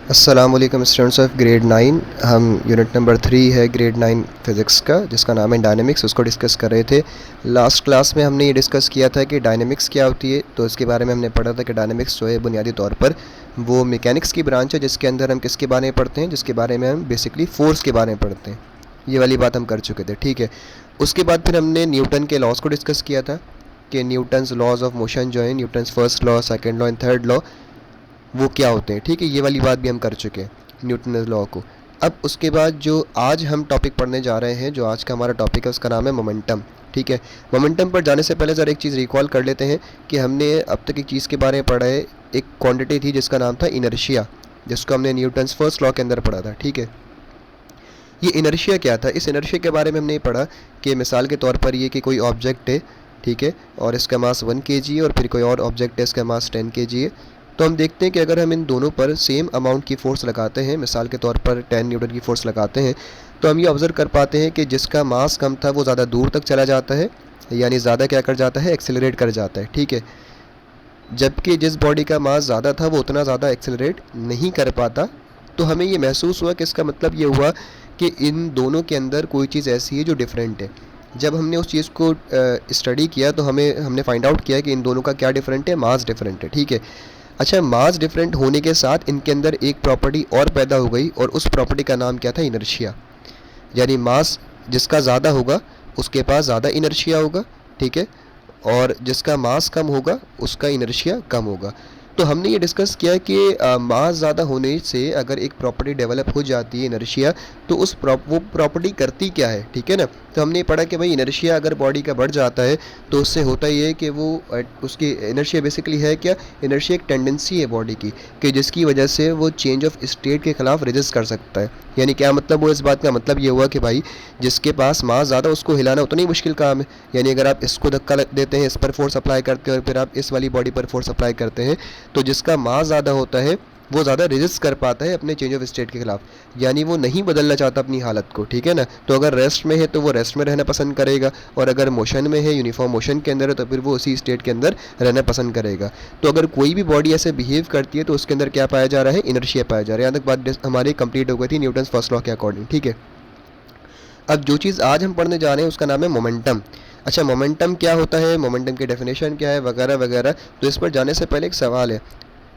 अस्सलामुअलैकुम students of grade 9। हम unit number 3 है ग्रेड 9 फिज़िक्स का, जिसका नाम है डायनेमिक्स, उसको डिस्कस कर रहे थे। लास्ट क्लास में हमने ये डिस्कस किया था कि डायनेमिक्स क्या होती है। तो इसके बारे में हमने पढ़ा था कि डायनेमिक्स जो है बुनियादी तौर पर वो मैकेनिक्स की ब्रांच है, जिसके अंदर हम किसके बारे में पढ़ते हैं, जिसके बारे में हम बेसिकली फोर्स के बारे में पढ़ते हैं। ये वाली बात हम कर चुके थे, ठीक है। उसके बाद फिर हमने न्यूटन के लॉज को डिस्कस किया था कि न्यूटन्स लॉज ऑफ मोशन जो है, Newton's first law, second law and third law, वो क्या होते हैं, ठीक है। ये वाली बात भी हम कर चुके हैं न्यूटन लॉ को। अब उसके बाद जो आज हम टॉपिक पढ़ने जा रहे हैं, जो आज का हमारा टॉपिक है, उसका नाम है मोमेंटम, ठीक है। मोमेंटम पर जाने से पहले ज़रा एक चीज़ रिकॉल कर लेते हैं कि हमने अब तक एक चीज़ के बारे में पढ़ा है। एक क्वांटिटी थी जिसका नाम था इनर्शिया, जिसको हमने न्यूटन्स फर्स्ट लॉ के अंदर पढ़ा था, ठीक है। ये इनर्शिया क्या था, इस इनर्शिया के बारे में हमने पढ़ा कि मिसाल के तौर पर ये कि कोई ऑब्जेक्ट है, ठीक है, और इसका मास 1 kg है, और फिर कोई और ऑब्जेक्ट है, इसका मास 10 kg है। तो हम देखते हैं कि अगर हम इन दोनों पर सेम अमाउंट की फ़ोर्स लगाते हैं, मिसाल के तौर पर 10 न्यूटन की फ़ोर्स लगाते हैं, तो हम ये ऑब्ज़र्व कर पाते हैं कि जिसका मास कम था वो ज़्यादा दूर तक चला जाता है, यानी ज़्यादा क्या कर जाता है, एक्सेलरेट कर जाता है, ठीक है। जबकि जिस बॉडी का मास ज़्यादा था वो उतना ज़्यादा एक्सेलरेट नहीं कर पाता। तो हमें ये महसूस हुआ कि इसका मतलब ये हुआ कि इन दोनों के अंदर कोई चीज़ ऐसी है जो डिफरेंट है। जब हमने उस चीज़ को स्टडी किया तो हमने फाइंड आउट किया कि इन दोनों का क्या डिफरेंट है, मास डिफरेंट है, ठीक है। अच्छा, मास डिफरेंट होने के साथ इनके अंदर एक प्रॉपर्टी और पैदा हो गई, और उस प्रॉपर्टी का नाम क्या था, इनर्शिया। यानी मास जिसका ज़्यादा होगा उसके पास ज़्यादा इनर्शिया होगा, ठीक है, और जिसका मास कम होगा उसका इनर्शिया कम होगा। तो हमने ये डिस्कस किया कि मास ज़्यादा होने से अगर एक प्रॉपर्टी डेवलप हो जाती है, इनर्शिया, तो वो प्रॉपर्टी करती क्या है, ठीक है ना। तो हमने पढ़ा कि भाई इनर्शिया अगर बॉडी का बढ़ जाता है तो उससे होता ये है कि वो उसकी इनर्शिया बेसिकली है क्या, इनर्शिया एक टेंडेंसी है बॉडी की कि जिसकी वजह से वो चेंज ऑफ स्टेट के खिलाफ रेजिस्ट कर सकता है। यानी क्या मतलब, वो इस बात का मतलब ये हुआ कि भाई जिसके पास मास ज़्यादा उसको हिलाना उतना ही मुश्किल काम है। यानी अगर आप इसको धक्का देते हैं, इस पर फोर्स अप्लाई करते हैं, और फिर आप इस वाली बॉडी पर फोर्स अप्लाई करते हैं, तो जिसका मास ज़्यादा होता है वो ज़्यादा रेजिस्ट कर पाता है अपने चेंज ऑफ स्टेट के खिलाफ। यानी वो नहीं बदलना चाहता अपनी हालत को, ठीक है ना। तो अगर रेस्ट में है तो वो रेस्ट में रहना पसंद करेगा, और अगर मोशन में है, यूनिफॉर्म मोशन के अंदर है, तो फिर वो उसी स्टेट के अंदर रहना पसंद करेगा। तो अगर कोई भी बॉडी ऐसे बिहेव करती है तो उसके अंदर क्या पाया जा रहा है, इनर्शिया पाया जा रहा है। यहाँ तक बात हमारी कंप्लीट हो गई थी न्यूटन फर्स्ट लॉ के अकॉर्डिंग, ठीक है। अब जो चीज़ आज हम पढ़ने जा रहे हैं उसका नाम है मोमेंटम। अच्छा, मोमेंटम क्या होता है, मोमेंटम की डेफिनेशन क्या है, वगैरह वगैरह। तो इस पर जाने से पहले एक सवाल है।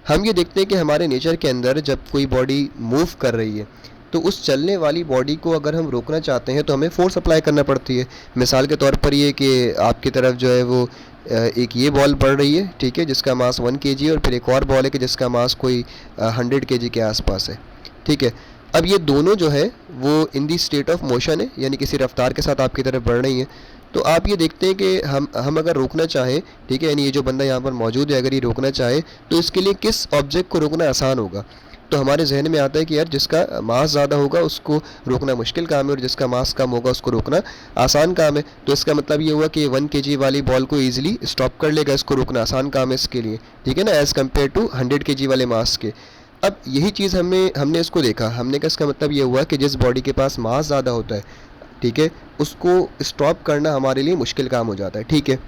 हम ये देखते हैं कि हमारे नेचर के अंदर जब कोई बॉडी मूव कर रही है तो उस चलने वाली बॉडी को अगर हम रोकना चाहते हैं तो हमें फोर्स अप्लाई करना पड़ती है। मिसाल के तौर पर ये कि आपकी तरफ जो है वो एक ये बॉल बढ़ रही है, ठीक है, जिसका मास 1 kg है, और फिर एक और बॉल है कि जिसका मास कोई 100 kg के आसपास है, ठीक है। अब ये दोनों जो है वो इन दी स्टेट ऑफ मोशन है, यानी किसी रफ्तार के साथ आपकी तरफ बढ़ रही हैं। तो आप ये देखते हैं कि हम अगर रोकना चाहें, ठीक है, यानी ये जो बंदा यहाँ पर मौजूद है अगर ये रोकना चाहे तो इसके लिए किस ऑब्जेक्ट को रोकना आसान होगा। तो हमारे जहन में आता है कि यार जिसका मास ज़्यादा होगा उसको रोकना मुश्किल काम है, और जिसका मास कम होगा उसको रोकना आसान काम है। तो इसका मतलब ये हुआ कि 1 kg वाली बॉल को ईजिली स्टॉप कर लेगा, इसको रोकना आसान काम है इसके लिए, ठीक है ना, एज़ कम्पेयर टू 100 kg वाले मास के। अब यही चीज़ हमने इसको देखा, हमने का इसका मतलब ये हुआ कि जिस बॉडी के पास मास ज़्यादा होता है, ठीक है, उसको स्टॉप करना हमारे लिए मुश्किल काम हो जाता है, ठीक है।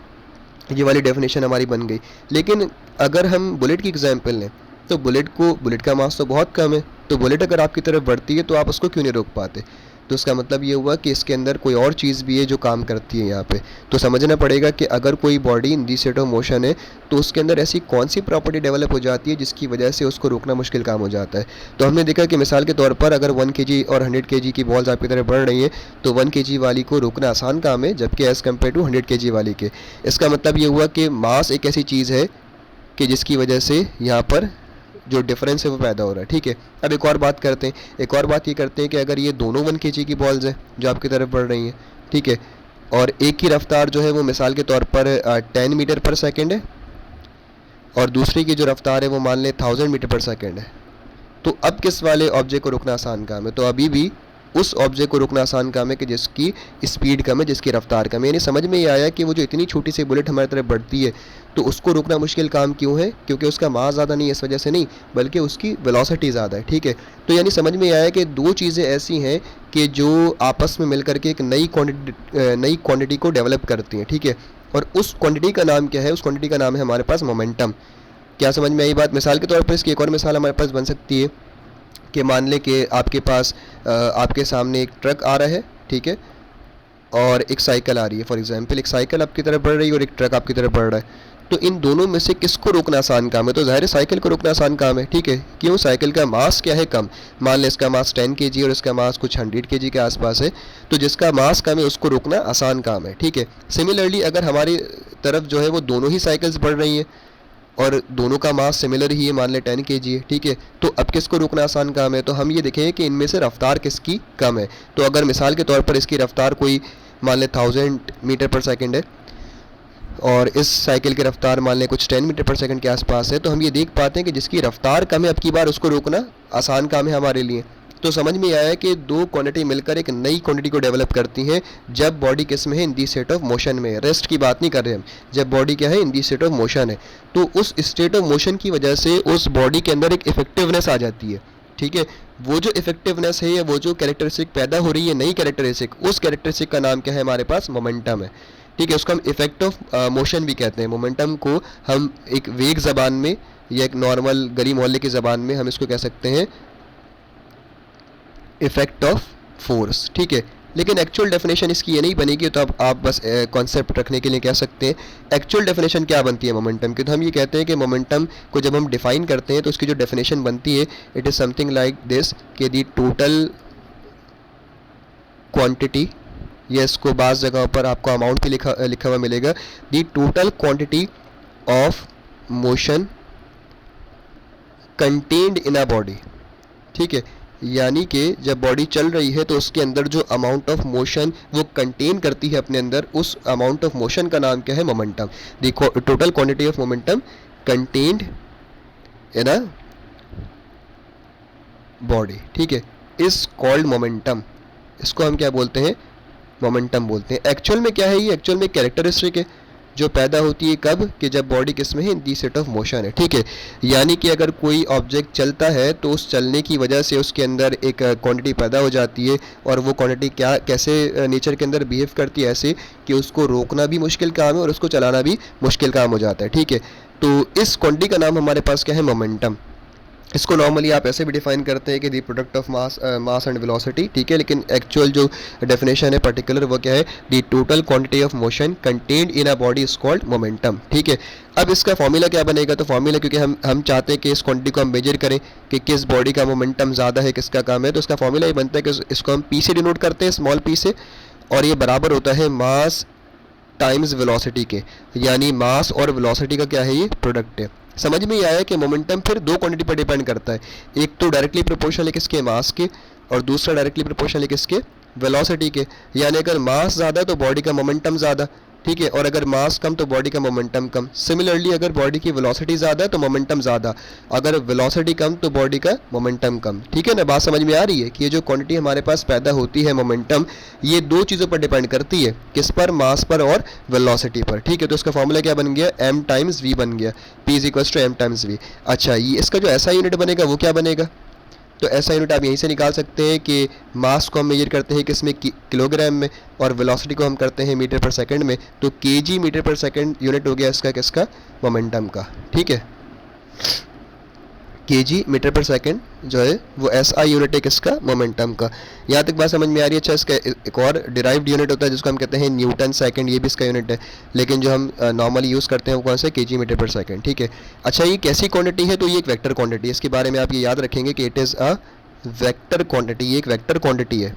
ये वाली डेफिनेशन हमारी बन गई। लेकिन अगर हम बुलेट की एग्जांपल लें तो बुलेट का मास तो बहुत कम है, तो बुलेट अगर आपकी तरफ बढ़ती है तो आप उसको क्यों नहीं रोक पाते। तो इसका मतलब ये हुआ कि इसके अंदर कोई और चीज़ भी है जो काम करती है यहाँ पे। तो समझना पड़ेगा कि अगर कोई body in the state of motion है तो उसके अंदर ऐसी कौन सी प्रॉपर्टी डेवलप हो जाती है जिसकी वजह से उसको रोकना मुश्किल काम हो जाता है। तो हमने देखा कि मिसाल के तौर पर अगर 1 kg और 100 kg की बॉल्स आपकी तरफ बढ़ रही हैं तो 1 kg वाली को रोकना आसान काम है, जबकि एज़ कम्पेयर टू 100 kg वाली के। इसका मतलब ये हुआ कि मास एक ऐसी चीज़ है कि जिसकी वजह से यहाँ पर जो डिफरेंस है वो पैदा हो रहा है, ठीक है। अब एक और बात करते हैं, एक और बात ये करते हैं कि अगर ये दोनों 1 kg की बॉल्स हैं जो आपकी तरफ बढ़ रही हैं, ठीक है, और एक की रफ्तार जो है वो मिसाल के तौर पर 10 मीटर पर सेकेंड है, और दूसरी की जो रफ्तार है वो मान लें 1000 मीटर पर सेकेंड है। तो अब किस वाले ऑब्जेक्ट को रोकना आसान काम है, तो अभी भी उस ऑब्जेक्ट को रोकना आसान काम है कि जिसकी स्पीड कम है, जिसकी रफ्तार कम है। यानी समझ में ये आया कि वो जो इतनी छोटी सी बुलेट हमारी तरफ बढ़ती है तो उसको रोकना मुश्किल काम क्यों है, क्योंकि उसका मास ज़्यादा नहीं है, इस वजह से नहीं, बल्कि उसकी वेलोसिटी ज़्यादा है, ठीक है। तो यानी समझ में आया कि दो चीज़ें ऐसी हैं कि जो आपस में मिलकर के एक नई क्वांटिटी को डेवलप करती हैं, ठीक है। और उस क्वांटिटी का नाम क्या है, उस क्वांटिटी का नाम है हमारे पास मोमेंटम। क्या समझ में आई बात। मिसाल के तौर पर इसकी एक और मिसाल हमारे पास बन सकती है कि मान लें कि आपके पास आपके सामने एक ट्रक आ रहा है, ठीक है, और एक साइकिल आ रही है। फॉर एग्जांपल एक साइकिल आपकी तरफ बढ़ रही है और एक ट्रक आपकी तरफ बढ़ रहा है। तो इन दोनों में से किसको रोकना आसान काम है? तो ज़ाहिर है साइकिल को रोकना आसान काम है, ठीक है। क्यों? साइकिल का मास क्या है? कम। मान लें इसका मास 10 kg और इसका मास कुछ 100 kg के आसपास है, तो जिसका मास कम है उसको रोकना आसान काम है, ठीक है। सिमिलरली अगर हमारी तरफ जो है वो दोनों ही साइकिल्स बढ़ रही हैं और दोनों का मास सिमिलर ही है, मान लें 10 kg है, ठीक है, तो अब किसको रोकना आसान काम है? तो हम ये देखेंगे कि इनमें से रफ्तार किसकी कम है। तो अगर मिसाल के तौर पर इसकी रफ्तार कोई मान लें 1000 मीटर पर सेकंड है और इस साइकिल की रफ्तार मान लें कुछ 10 मीटर पर सेकंड के आसपास है, तो हम ये देख पाते हैं कि जिसकी रफ्तार कम है अब की बार उसको रोकना आसान काम है हमारे लिए। तो समझ में आया कि दो क्वांटिटी मिलकर एक नई क्वांटिटी को डेवलप करती हैं जब बॉडी किस में है? इन दी स्टेट ऑफ मोशन में। रेस्ट की बात नहीं कर रहे हम, जब बॉडी क्या है? इन दी स्टेट ऑफ मोशन है। तो उस स्टेट ऑफ मोशन की वजह से उस बॉडी के अंदर एक इफेक्टिवनेस आ जाती है, ठीक है। वो जो इफेक्टिवनेस है या वो जो कैरेक्टरिस्टिक पैदा हो रही है, नई कैरेक्टरिस्टिक, उस कैरेक्टरिस्टिक का नाम क्या है हमारे पास? मोमेंटम है, ठीक है। उसको हम इफेक्ट ऑफ मोशन भी कहते हैं। मोमेंटम को हम एक वेग ज़बान में या एक नॉर्मल गली मोहल्ले की ज़बान में हम इसको कह सकते हैं इफेक्ट ऑफ फोर्स, ठीक है। लेकिन एक्चुअल डेफिनेशन इसकी ये नहीं बनेगी, तो अब आप बस कॉन्सेप्ट रखने के लिए कह सकते हैं एक्चुअल डेफिनेशन क्या बनती है मोमेंटम की। तो हम ये कहते हैं कि मोमेंटम को जब हम डिफाइन करते हैं तो उसकी जो डेफिनेशन बनती है it is something like this कि दी टोटल क्वांटिटी, या इसको बाज़ जगहों पर आपको अमाउंट भी लिखा हुआ मिलेगा, दी total quantity of motion contained in a body, ठीक है। यानी कि जब बॉडी चल रही है तो उसके अंदर जो अमाउंट ऑफ मोशन वो कंटेन करती है अपने अंदर, उस अमाउंट ऑफ मोशन का नाम क्या है? मोमेंटम। देखो total quantity of momentum contained in a body, ठीक है, इज कॉल्ड मोमेंटम। इसको हम क्या बोलते हैं? मोमेंटम बोलते हैं। एक्चुअल में क्या है ये? एक्चुअल में कैरेक्टरिस्टिक है जो पैदा होती है कब? कि जब बॉडी किस में है? इन दी स्टेट ऑफ मोशन है, ठीक है। यानी कि अगर कोई ऑब्जेक्ट चलता है तो उस चलने की वजह से उसके अंदर एक क्वांटिटी पैदा हो जाती है, और वो क्वांटिटी क्या कैसे नेचर के अंदर बिहेव करती है? ऐसे कि उसको रोकना भी मुश्किल काम है और उसको चलाना भी मुश्किल काम हो जाता है, ठीक है। तो इस क्वांटिटी का नाम हमारे पास क्या है? मोमेंटम। इसको नॉर्मली आप ऐसे भी डिफाइन करते हैं कि the product of mass and velocity, ठीक है। लेकिन एक्चुअल जो डेफिनेशन है पर्टिकुलर वो क्या है? दी total quantity of motion contained in a body is called momentum, ठीक है। अब इसका फॉर्मूला क्या बनेगा? तो फॉर्मूला, क्योंकि हम चाहते हैं कि इस क्वांटिटी को हम मेजर करें कि किस बॉडी का मोमेंटम ज़्यादा है, किसका कम है, तो इसका फॉर्मूला ये बनता है कि इसको हम पी से डिनोट करते हैं, स्मॉल पी से, और ये बराबर होता है मास टाइम्स वेलोसिटी के। यानी मास और वेलोसिटी का क्या है? ये प्रोडक्ट है। समझ में ही आया कि मोमेंटम फिर दो क्वांटिटी पर डिपेंड करता है, एक तो डायरेक्टली प्रोपोर्शनल है किसके? मास के, और दूसरा डायरेक्टली प्रोपोर्शनल है किसके? वेलोसिटी के। यानी अगर मास ज़्यादा तो बॉडी का मोमेंटम ज़्यादा, ठीक है, और अगर मास कम तो बॉडी का मोमेंटम कम। सिमिलरली अगर बॉडी की वेलोसिटी ज़्यादा है तो मोमेंटम ज़्यादा, अगर वेलोसिटी कम तो बॉडी का मोमेंटम कम, ठीक है ना। बात समझ में आ रही है कि ये जो क्वांटिटी हमारे पास पैदा होती है मोमेंटम, ये दो चीज़ों पर डिपेंड करती है, किस पर? मास पर और वेलोसिटी पर, ठीक है। तो इसका फॉर्मूला क्या बन गया? m टाइम्स v बन गया, p is equals to m times v। अच्छा, ये इसका जो ऐसा यूनिट बनेगा वो क्या बनेगा? तो ऐसा यूनिट आप यहीं से निकाल सकते हैं कि मास को हम मेजर करते हैं किसमें? किलोग्राम में, और वेलोसिटी को हम करते हैं मीटर पर सेकंड में। तो केजी मीटर पर सेकंड यूनिट हो गया इसका किसका? मोमेंटम का, ठीक है। केजी मीटर पर सेकंड जो है वो एसआई यूनिट है किसका? मोमेंटम का। यहाँ तक बात समझ में आ रही है? अच्छा, इसका एक और डिराइव्ड यूनिट होता है जिसको हम कहते हैं न्यूटन सेकंड, ये भी इसका यूनिट है, लेकिन जो हम नॉर्मली यूज़ करते हैं वो कौन सा? केजी मीटर पर सेकंड, ठीक है। अच्छा, ये कैसी क्वांटिटी है? तो ये एक वेक्टर क्वांटिटी है। इसके बारे में आप ये याद रखेंगे कि it is a vector quantity. ये एक वेक्टर क्वांटिटी है।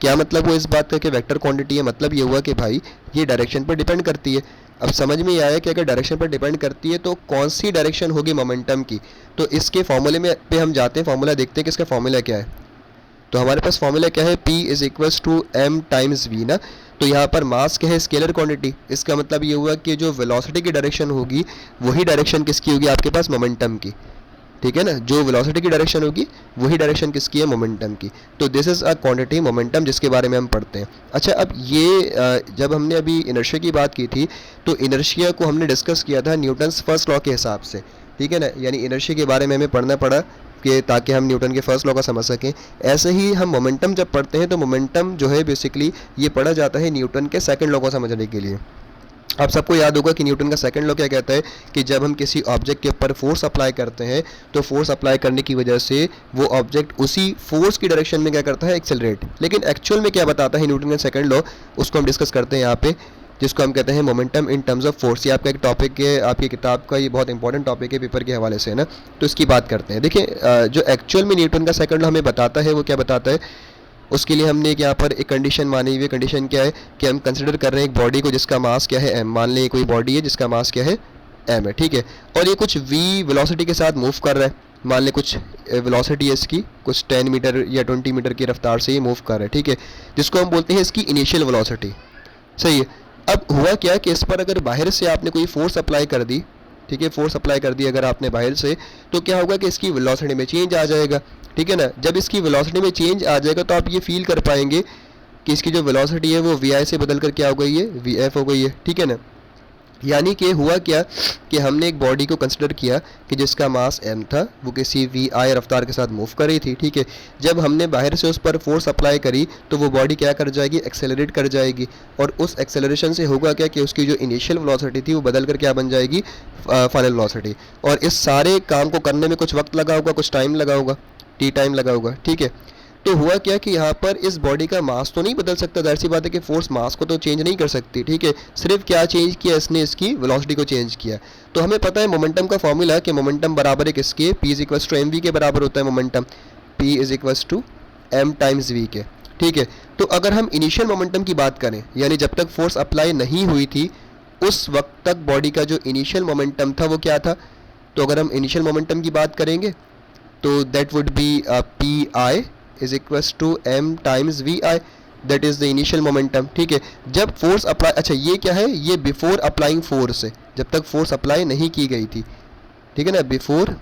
क्या मतलब हुआ इस बात का कि वेक्टर क्वांटिटी है? मतलब ये हुआ कि भाई ये डायरेक्शन पर डिपेंड करती है। अब समझ में आया कि अगर डायरेक्शन पर डिपेंड करती है तो कौन सी डायरेक्शन होगी मोमेंटम की? तो इसके फॉर्मूले में पे हम जाते हैं, फॉर्मूला देखते हैं कि इसका फॉर्मूला क्या है। तो हमारे पास फॉर्मूला क्या है? P is equals to m times v ना। तो यहाँ पर मास क्या है? Scalar quantity. इसका मतलब ये हुआ कि जो वेलोसिटी की डायरेक्शन होगी वही डायरेक्शन किसकी होगी? आपके पास मोमेंटम की, ठीक है ना। जो वेलोसिटी की डायरेक्शन होगी वही डायरेक्शन किसकी है? मोमेंटम की। तो this is a quantity momentum, जिसके बारे में हम पढ़ते हैं। अच्छा, अब ये जब हमने अभी इनर्शिया की बात की थी तो इनर्शिया को हमने डिस्कस किया था न्यूटन्स फर्स्ट लॉ के हिसाब से, ठीक है ना। यानी इनर्शिया के बारे में हमें पढ़ना पड़ा कि ताकि हम न्यूटन के फर्स्ट लॉ का समझ सकें। ऐसे ही हम मोमेंटम जब पढ़ते हैं तो मोमेंटम जो है बेसिकली ये पढ़ा जाता है न्यूटन के सेकंड लॉ को समझने के लिए। आप सबको याद होगा कि न्यूटन का सेकंड लॉ क्या कहता है कि जब हम किसी ऑब्जेक्ट के ऊपर फोर्स अप्लाई करते हैं तो फोर्स अप्लाई करने की वजह से वो ऑब्जेक्ट उसी फोर्स की डायरेक्शन में क्या करता है, एक्सेलरेट। लेकिन एक्चुअल में क्या बताता है न्यूटन का सेकंड लॉ, उसको हम डिस्कस करते हैं यहाँ पे, जिसको हम कहते हैं momentum in terms of force. ये आपका एक टॉपिक है आपकी किताब का, ये बहुत इंपॉर्टेंट टॉपिक है पेपर के हवाले से, है ना। तो इसकी बात करते हैं। देखिए जो एक्चुअल में न्यूटन का सेकंड लॉ हमें बताता है वो क्या बताता है, उसके लिए हमने एक यहाँ पर एक कंडीशन मानी हुई है। कंडीशन क्या है कि हम कंसिडर कर रहे हैं एक बॉडी को जिसका मास क्या है m। मान लें कोई बॉडी है जिसका मास क्या है m है, ठीक है, और ये कुछ v वेलोसिटी के साथ मूव कर रहा है। मान लें कुछ वेलोसिटी है इसकी, कुछ 10 मीटर या 20 मीटर की रफ्तार से ये मूव कर रहा है, ठीक है, जिसको हम बोलते हैं इसकी इनिशियल वेलोसिटी। सही है। अब हुआ क्या कि इस पर अगर बाहर से आपने कोई फोर्स अप्लाई कर दी, ठीक है, फोर्स अप्लाई कर दी अगर आपने बाहर से, तो क्या होगा कि इसकी वेलोसिटी में चेंज आ जाएगा, ठीक है ना। जब इसकी वेलोसिटी में चेंज आ जाएगा तो आप ये फील कर पाएंगे कि इसकी जो वेलोसिटी है वो वी से बदल कर क्या हो गई है, वी हो गई है, ठीक है ना। यानी कि हुआ क्या कि हमने एक बॉडी को कंसिडर किया कि जिसका मास m था, वो किसी वी रफ्तार के साथ मूव कर रही थी, ठीक है। जब हमने बाहर से उस पर फोर्स अप्लाई करी तो वो बॉडी क्या कर जाएगी, एक्सेलरेट कर जाएगी, और उस एक्सेलरेशन से होगा क्या कि उसकी जो इनिशियल वेलोसिटी थी वो बदल कर क्या बन जाएगी, फाइनल वेलोसिटी। और इस सारे काम को करने में कुछ वक्त लगा होगा, कुछ टाइम लगा होगा, टी टाइम लगा होगा, ठीक है। तो हुआ क्या कि यहाँ पर इस बॉडी का मास तो नहीं बदल सकता, जाहिर सी बात है कि फोर्स मास को तो चेंज नहीं कर सकती, ठीक है। सिर्फ क्या चेंज किया इसने, इसकी वेलोसिटी को चेंज किया। तो हमें पता है मोमेंटम का फॉर्मूला कि मोमेंटम बराबर है किसके, p is equals to M V के बराबर होता है momentum, p is equals to M times V के, ठीक है। तो अगर हम इनिशियल मोमेंटम की बात करें, यानी जब तक फोर्स अप्लाई नहीं हुई थी उस वक्त तक बॉडी का जो इनिशियल मोमेंटम था वो क्या था, तो अगर हम इनिशियल मोमेंटम की बात करेंगे तो that would be P I is equals to M times V I, that is the initial momentum, ठीक है। जब फोर्स अप्लाई, अच्छा ये क्या है, ये बिफोर अप्लाइंग फोर्स है, जब तक फोर्स अप्लाई नहीं की गई थी, ठीक है ना, बिफोर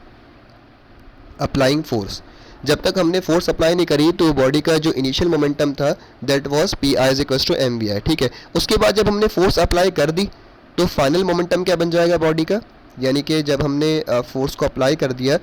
अप्लाइंग फोर्स। जब तक हमने फोर्स अप्लाई नहीं करी तो बॉडी का जो इनिशियल मोमेंटम था that was P I is equals to M V I, ठीक है। उसके बाद जब हमने फोर्स अप्लाई कर दी तो फाइनल मोमेंटम क्या बन जाएगा बॉडी का, यानी कि जब हमने फोर्स को अप्लाई कर दिया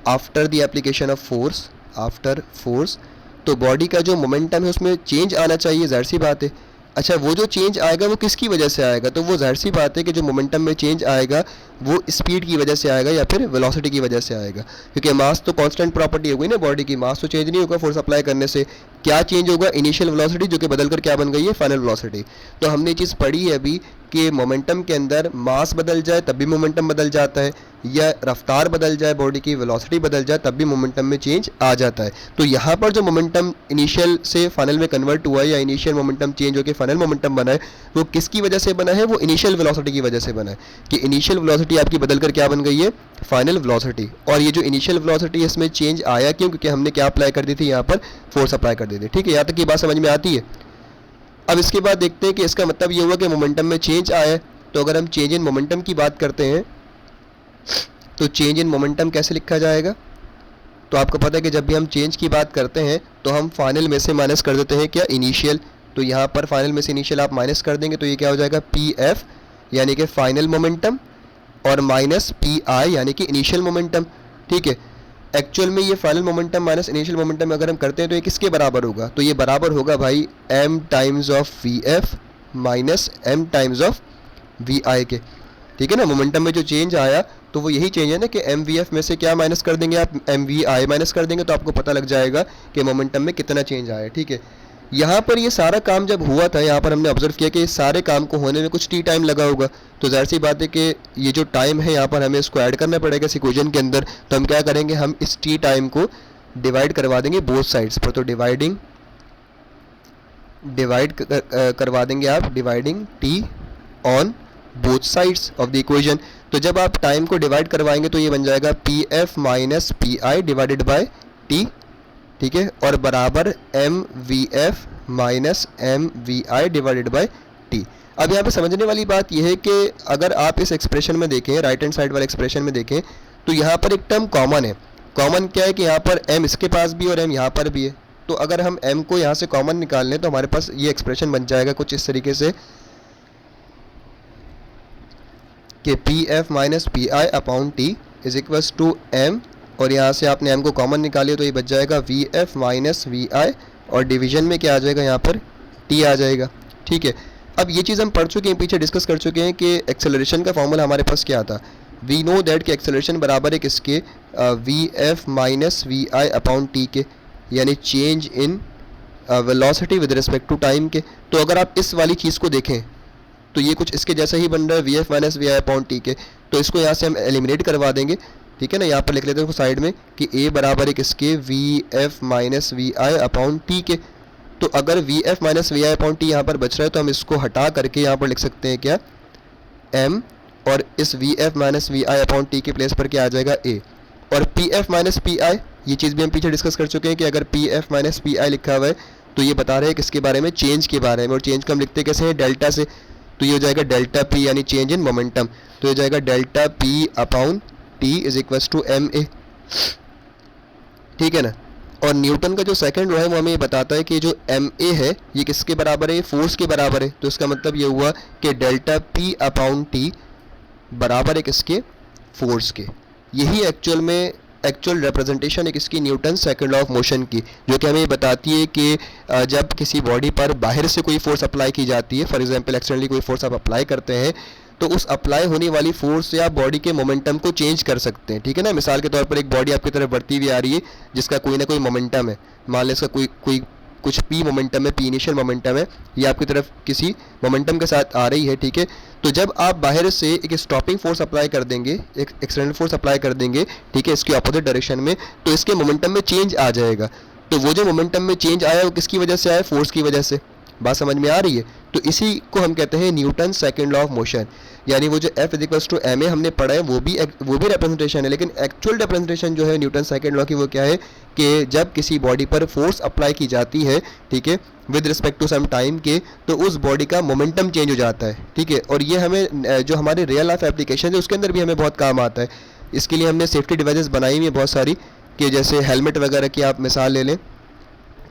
after the application of force, after force, तो बॉडी का जो मोमेंटम है उसमें चेंज आना चाहिए, जाहिर सी बात है। अच्छा वो जो चेंज आएगा वो किसकी वजह से आएगा, तो वो जाहिर सी बात है कि जो मोमेंटम में चेंज आएगा वो स्पीड की वजह से आएगा या फिर वेलोसिटी की वजह से आएगा, क्योंकि मास तो कांस्टेंट प्रॉपर्टी हो गई ना बॉडी की, मास तो चेंज नहीं होगा फोर्स अप्लाई करने से। क्या चेंज होगा, इनिशियल वेलोसिटी जो कि बदल कर क्या बन गई है, फाइनल वेलोसिटी। तो हमने ये चीज़ पढ़ी है अभी कि मोमेंटम के अंदर मास बदल जाए तब भी मोमेंटम बदल जाता है, या रफ्तार बदल जाए, बॉडी की वेलोसिटी बदल जाए तब भी मोमेंटम में चेंज आ जाता है। तो यहाँ पर जो मोमेंटम इनिशियल से फाइनल में कन्वर्ट हुआ है या इनिशियल मोमेंटम चेंज होकर फाइनल मोमेंटम बना है वो किसकी वजह से बना है, वो इनिशियल वेलोसिटी की वजह से बना है कि इनिशियल वेलोसिटी आपकी बदल कर क्या बन गई है, फाइनल वेलोसिटी। और ये जो इनिशियल वेलोसिटी है इसमें चेंज आया क्यों, क्योंकि हमने क्या अप्लाई कर दी थी, यहाँ पर फोर्स अप्लाई कर दी थी, ठीक है। यहाँ तक की बात समझ में आती है। अब इसके बाद देखते हैं कि इसका मतलब ये हुआ कि मोमेंटम में चेंज आया। तो अगर हम चेंज इन मोमेंटम की बात करते हैं तो चेंज इन मोमेंटम कैसे लिखा जाएगा, तो आपको पता है कि जब भी हम चेंज की बात करते हैं तो हम फाइनल में से माइनस कर देते हैं क्या, इनिशियल। तो यहाँ पर फाइनल में से इनिशियल आप माइनस कर देंगे तो ये क्या हो जाएगा, पी एफ यानी कि फाइनल मोमेंटम, और माइनस पी आई यानी कि इनिशियल मोमेंटम, ठीक है। एक्चुअल में ये final momentum minus initial momentum अगर हम करते हैं तो ये किसके बराबर होगा, तो ये बराबर होगा भाई m times of V F minus m times of V I के, ठीक है ना। मोमेंटम में जो चेंज आया तो वो यही चेंज है ना कि एम वी एफ में से क्या माइनस कर देंगे आप, एम वी आई माइनस कर देंगे, तो आपको पता लग जाएगा कि मोमेंटम में कितना चेंज आया, ठीक है। यहाँ पर ये सारा काम जब हुआ था, यहाँ पर हमने ऑब्जर्व किया कि इस सारे काम को होने में कुछ टी टाइम लगा होगा, तो जाहिर सी बात है कि ये जो टाइम है यहाँ पर हमें इसको ऐड करना पड़ेगा इस इक्वेशन के अंदर। तो हम क्या करेंगे, हम इस टी टाइम को डिवाइड करवा देंगे बोथ साइड्स पर, तो डिवाइड करवा देंगे आप, dividing T on both sides of the equation. तो जब आप टाइम को डिवाइड करवाएंगे तो ये बन जाएगा P F minus P I divided by T, ठीक है, और बराबर M V F minus M V I divided by T. अब यहाँ पे समझने वाली बात यह है कि अगर आप इस एक्सप्रेशन में देखें, राइट हैंड साइड वाले एक्सप्रेशन में देखें, तो यहाँ पर एक टर्म कॉमन है। कॉमन क्या है कि यहाँ पर m इसके पास भी और m यहाँ पर भी है। तो अगर हम m को यहाँ से कॉमन निकाल लें तो हमारे पास ये एक्सप्रेशन बन जाएगा कुछ इस तरीके से कि P F minus P I upon T is equals to m, और यहाँ से आपने m को कॉमन निकालिए तो ये बच जाएगा वी एफ माइनस वी आई, और डिवीजन में क्या आ जाएगा, यहाँ पर t आ जाएगा, ठीक है। अब ये चीज़ हम पढ़ चुके हैं, पीछे डिस्कस कर चुके हैं कि एक्सेलरेशन का फॉर्मूला हमारे पास क्या था। वी नो दैट कि एक्सेलरेशन बराबर है किसके, V F minus V I upon T के, यानी change in velocity with respect to time के। तो अगर आप इस वाली चीज़ को देखें तो ये कुछ इसके जैसा ही बन रहा है, V F minus V I upon T के। तो इसको यहाँ से हम एलिमिनेट करवा देंगे, ठीक है ना। यहाँ पर लिख लेते हैं साइड में कि ए बराबर है किसके, V F minus V I upon T के। तो अगर V F minus V I upon T यहाँ पर बच रहा है तो हम इसको हटा करके यहाँ पर लिख सकते हैं क्या, एम, और इस V F minus V I upon T के प्लेस पर क्या आ जाएगा, ए। और P F minus P I, ये चीज़ भी हम पीछे डिस्कस कर चुके हैं कि अगर पी एफ माइनस पी आई लिखा हुआ है तो ये बता रहे हैं किसके बारे में, चेंज के बारे में। और चेंज को हम लिखते कैसे हैं, डेल्टा से। तो ये हो जाएगा डेल्टा पी यानी चेंज इन मोमेंटम। तो ये जाएगा delta P upon T is equals to M A, ठीक है ना। और न्यूटन का जो सेकंड लॉ है वो हमें ये बताता है कि जो एम ए है ये किसके बराबर है, फोर्स के बराबर है। तो इसका मतलब ये हुआ कि डेल्टा पी अपॉन टी बराबर है किसके, फोर्स के। यही एक्चुअल रिप्रेजेंटेशन है किसकी, Newton second law of motion की, जो कि हमें बताती है कि जब किसी बॉडी पर बाहर से कोई फोर्स अप्लाई की जाती है, फॉर एग्जांपल एक्सटर्नली कोई फोर्स आप अप्लाई करते हैं, तो उस अप्लाई होने वाली फोर्स से आप बॉडी के मोमेंटम को चेंज कर सकते हैं, ठीक है ना। मिसाल के तौर पर एक बॉडी आपकी तरफ बढ़ती हुई आ रही है जिसका कोई ना कोई मोमेंटम है, मान लें इसका कोई कुछ पी मोमेंटम है, पी इनिशियल मोमेंटम है, ये आपकी तरफ किसी मोमेंटम के साथ आ रही है, ठीक है। तो जब आप बाहर से एक स्टॉपिंग फोर्स अप्लाई कर देंगे, एक एक्सटर्नल फोर्स अप्लाई कर देंगे, ठीक है, इसके अपोजिट डायरेक्शन में, तो इसके मोमेंटम में चेंज आ जाएगा। तो वो जो मोमेंटम में चेंज आया वो किसकी वजह से आया, फोर्स की वजह से। बात समझ में आ रही है। तो इसी को हम कहते हैं Newton second law of motion, यानी वो जो F is equals to M A हमने पढ़ा है वो भी रिप्रेजेंटेशन है, लेकिन एक्चुअल रिप्रेजेंटेशन जो है न्यूटन सेकंड लॉ की वो क्या है कि जब किसी बॉडी पर फोर्स अप्लाई की जाती है, ठीक है, with respect to some time के, तो उस बॉडी का मोमेंटम चेंज हो जाता है, ठीक है। और ये हमें जो हमारे रियल लाइफ एप्लीकेशन है उसके अंदर भी हमें बहुत काम आता है। इसके लिए हमने सेफ्टी डिवाइसेस बनाई हुई है बहुत सारी, कि जैसे हेलमेट वगैरह की आप मिसाल ले लें,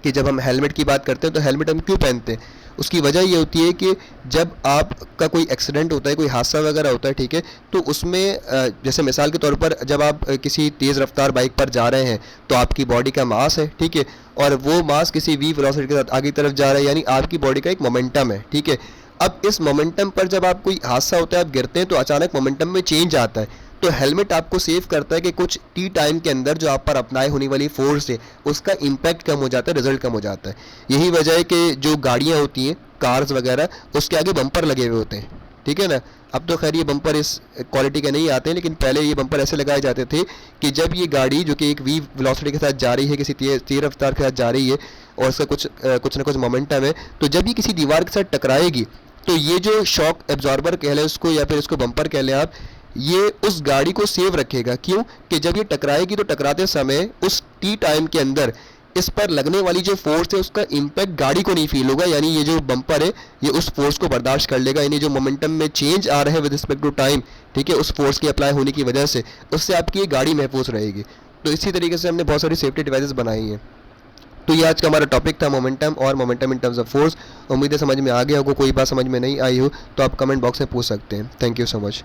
कि जब हम हेलमेट की बात करते हैं तो हेलमेट हम क्यों पहनते हैं, उसकी वजह ये होती है कि जब आपका कोई एक्सीडेंट होता है, कोई हादसा वगैरह होता है, ठीक है, तो उसमें जैसे मिसाल के तौर पर जब आप किसी तेज़ रफ्तार बाइक पर जा रहे हैं तो आपकी बॉडी का मास है, ठीक है, और वो मास किसी वी वेलोसिटी के साथ आगे की तरफ जा रहा है, यानी आपकी बॉडी का एक मोमेंटम है, ठीक है। अब इस मोमेंटम पर जब आप कोई हादसा होता है, आप गिरते हैं, तो अचानक मोमेंटम में चेंज आता है। तो हेलमेट आपको सेव करता है कि कुछ टी टाइम के अंदर जो आप पर अप्लाई होने वाली फोर्स है उसका इम्पैक्ट कम हो जाता है, रिजल्ट कम हो जाता है। यही वजह है कि जो गाड़ियाँ होती हैं, कार्स वगैरह, उसके आगे बम्पर लगे हुए होते हैं, ठीक है ना। अब तो खैर ये बम्पर इस क्वालिटी के नहीं आते हैं, लेकिन पहले ये बम्पर ऐसे लगाए जाते थे कि जब ये गाड़ी जो कि एक वी वेलोसिटी के साथ जा रही है, किसी तेज रफ्तार के साथ जा रही है और उसका कुछ ना कुछ मोमेंटम है, तो जब ये किसी दीवार के साथ टकराएगी तो ये जो शॉक एब्जॉर्बर कह लें उसको, या फिर इसको बम्पर कह लें आप, ये उस गाड़ी को सेव रखेगा। क्यों कि जब ये टकराएगी तो टकराते समय उस टी टाइम के अंदर इस पर लगने वाली जो फोर्स है उसका इम्पैक्ट गाड़ी को नहीं फील होगा, यानी ये जो बम्पर है ये उस फोर्स को बर्दाश्त कर लेगा, यानी जो मोमेंटम में चेंज आ रहा है विद रिस्पेक्ट टू टाइम, ठीक है, उस फोर्स के अप्लाई होने की वजह से उससे आपकी ये गाड़ी महफूज रहेगी। तो इसी तरीके से हमने बहुत सारी सेफ्टी डिवाइसेस बनाई हैं। तो ये आज का हमारा टॉपिक था मोमेंटम और momentum in terms of force. उम्मीद है समझ में आ गया होगा। कोई बात समझ में नहीं आई हो तो आप कमेंट बॉक्स में पूछ सकते हैं। Thank you so much.